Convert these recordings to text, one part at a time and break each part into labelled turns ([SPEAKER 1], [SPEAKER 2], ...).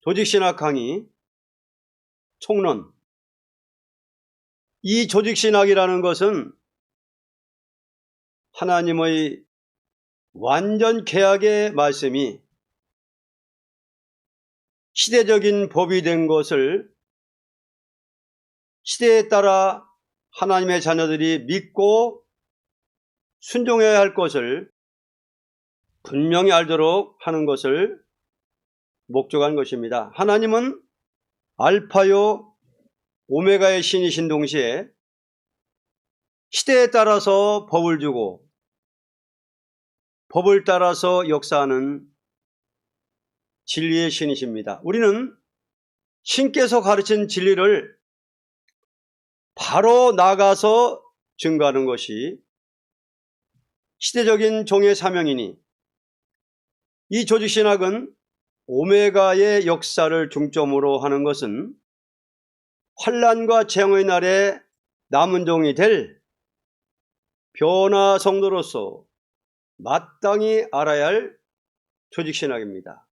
[SPEAKER 1] 조직신학 강의 총론. 이 조직신학이라는 것은 하나님의 완전 개혁의 말씀이 시대적인 법이 된 것을 시대에 따라 하나님의 자녀들이 믿고 순종해야 할 것을 분명히 알도록 하는 것을 목적한 것입니다. 하나님은 알파요 오메가의 신이신 동시에 시대에 따라서 법을 주고 법을 따라서 역사하는 진리의 신이십니다. 우리는 신께서 가르친 진리를 바로 나가서 증거하는 것이 시대적인 종의 사명이니, 이 조직신학은 오메가의 역사를 중점으로 하는 것은 환난과 재앙의 날에 남은 종이 될 변화 성도로서 마땅히 알아야 할 조직신학입니다.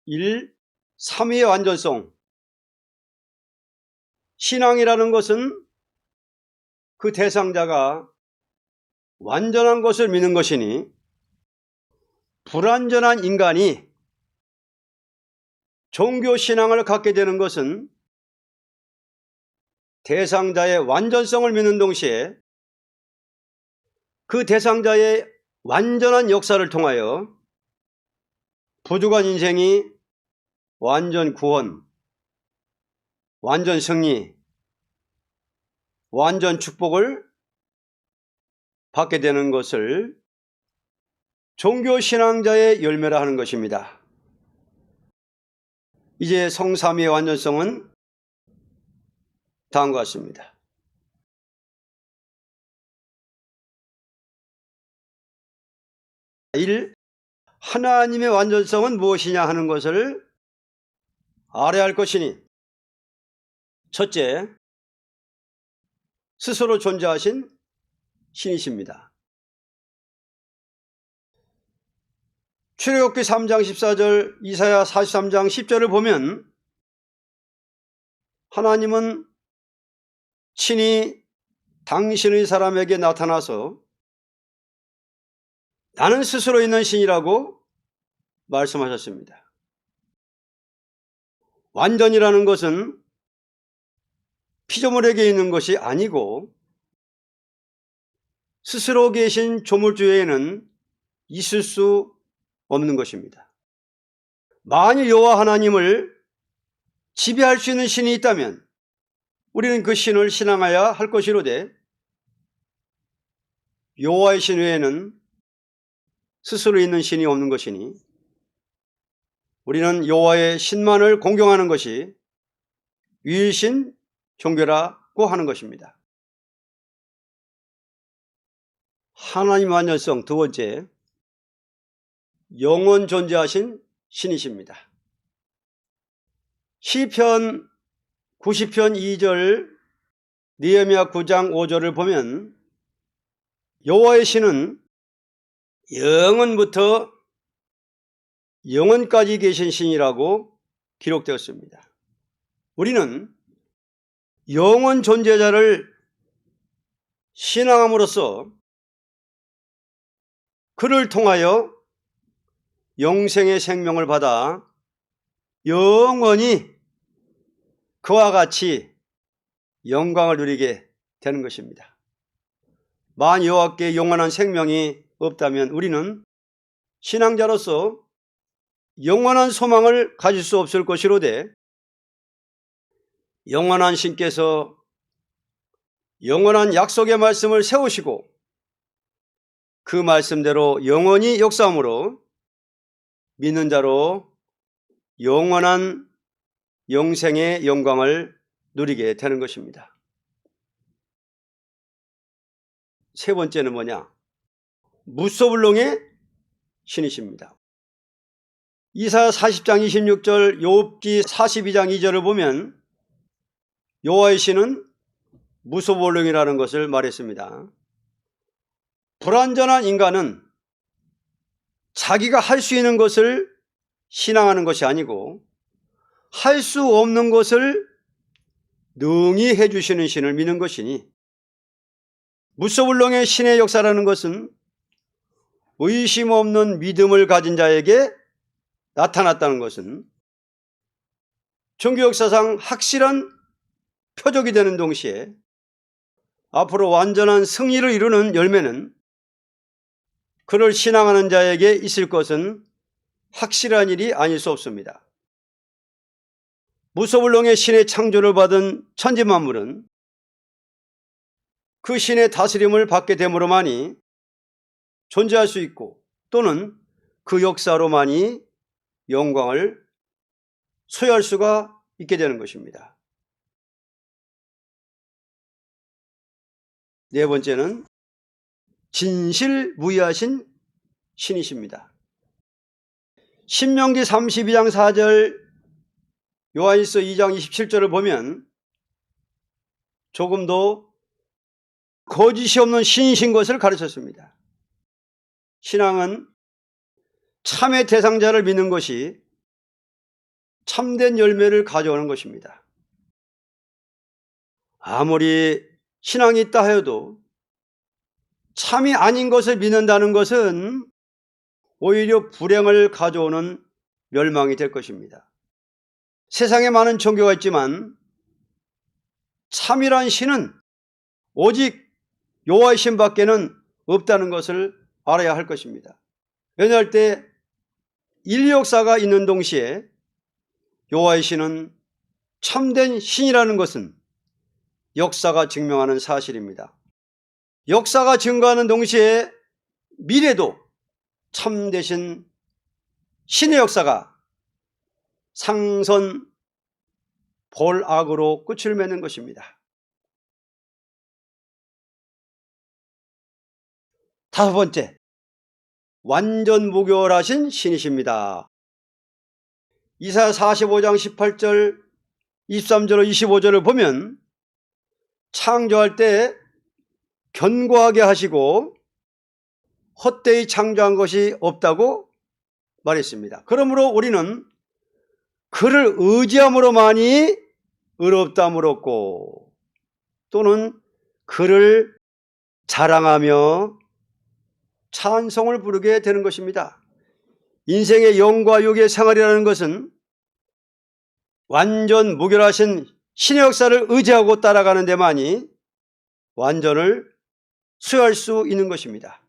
[SPEAKER 1] 1. 삼위의 완전성. 신앙이라는 것은 그 대상자가 완전한 것을 믿는 것이니, 불완전한 인간이 종교신앙을 갖게 되는 것은 대상자의 완전성을 믿는 동시에 그 대상자의 완전한 역사를 통하여 부족한 인생이 완전 구원, 완전 승리, 완전 축복을 받게 되는 것을 종교신앙자의 열매라 하는 것입니다. 이제 성삼위의 완전성은 다음과 같습니다. 1. 하나님의 완전성은 무엇이냐 하는 것을 알아야 할 것이니, 첫째, 스스로 존재하신 신이십니다. 출애굽기 3장 14절, 이사야 43장 10절을 보면 하나님은 친히 당신의 사람에게 나타나서 나는 스스로 있는 신이라고 말씀하셨습니다. 완전이라는 것은 피조물에게 있는 것이 아니고 스스로 계신 조물주 외에는 있을 수 없는 것입니다. 만일 여호와 하나님을 지배할 수 있는 신이 있다면 우리는 그 신을 신앙해야 할 것이로되, 여호와의 신 외에는 스스로 있는 신이 없는 것이니 우리는 여호와의 신만을 공경하는 것이 유일신 종교라고 하는 것입니다. 하나님 완전성. 두 번째, 영원 존재하신 신이십니다. 시편 90편 2절, 느헤미야 9장 5절을 보면 여호와의 신은 영원부터 영원까지 계신 신이라고 기록되었습니다. 우리는 영원 존재자를 신앙함으로써 그를 통하여 영생의 생명을 받아 영원히 그와 같이 영광을 누리게 되는 것입니다. 만일 여호와께 영원한 생명이 없다면 우리는 신앙자로서 영원한 소망을 가질 수 없을 것이로되, 영원한 신께서 영원한 약속의 말씀을 세우시고 그 말씀대로 영원히 역사함으로 믿는 자로 영원한 영생의 영광을 누리게 되는 것입니다. 세 번째는 뭐냐? 무소불능의 신이십니다. 이사야 40장 26절, 욥기 42장 2절을 보면 여호와의 신은 무소불능이라는 것을 말했습니다. 불완전한 인간은 자기가 할 수 있는 것을 신앙하는 것이 아니고 할 수 없는 것을 능히 해주시는 신을 믿는 것이니, 무소불능의 신의 역사라는 것은 의심 없는 믿음을 가진 자에게 나타났다는 것은 종교 역사상 확실한 표적이 되는 동시에 앞으로 완전한 승리를 이루는 열매는 그를 신앙하는 자에게 있을 것은 확실한 일이 아닐 수 없습니다. 무소불능의 신의 창조를 받은 천지만물은 그 신의 다스림을 받게 됨으로만이 존재할 수 있고, 또는 그 역사로만이 영광을 소유할 수가 있게 되는 것입니다. 네 번째는 진실무이하신 신이십니다. 신명기 32장 4절, 요한일서 2장 27절을 보면 조금도 거짓이 없는 신이신 것을 가르쳤습니다. 신앙은 참의 대상자를 믿는 것이 참된 열매를 가져오는 것입니다. 아무리 신앙이 있다 하여도 참이 아닌 것을 믿는다는 것은 오히려 불행을 가져오는 멸망이 될 것입니다. 세상에 많은 종교가 있지만 참이란 신은 오직 여호와의 신밖에는 없다는 것을 알아야 할 것입니다. 왜냐할 때 인류 역사가 있는 동시에 여호와의 신은 참된 신이라는 것은 역사가 증명하는 사실입니다. 역사가 증거하는 동시에 미래도 참되신 신의 역사가 상선 볼악으로 끝을 맺는 것입니다. 다섯 번째, 완전 무결하신 신이십니다. 이사야 45장 18절, 23절, 25절을 보면 창조할 때 견고하게 하시고 헛되이 창조한 것이 없다고 말했습니다. 그러므로 우리는 그를 의지함으로만이 의롭다함을 얻고, 또는 그를 자랑하며 찬송을 부르게 되는 것입니다. 인생의 영과 육의 생활이라는 것은 완전 무결하신 신의 역사를 의지하고 따라가는 데만이 완전을 수여할 수 있는 것입니다.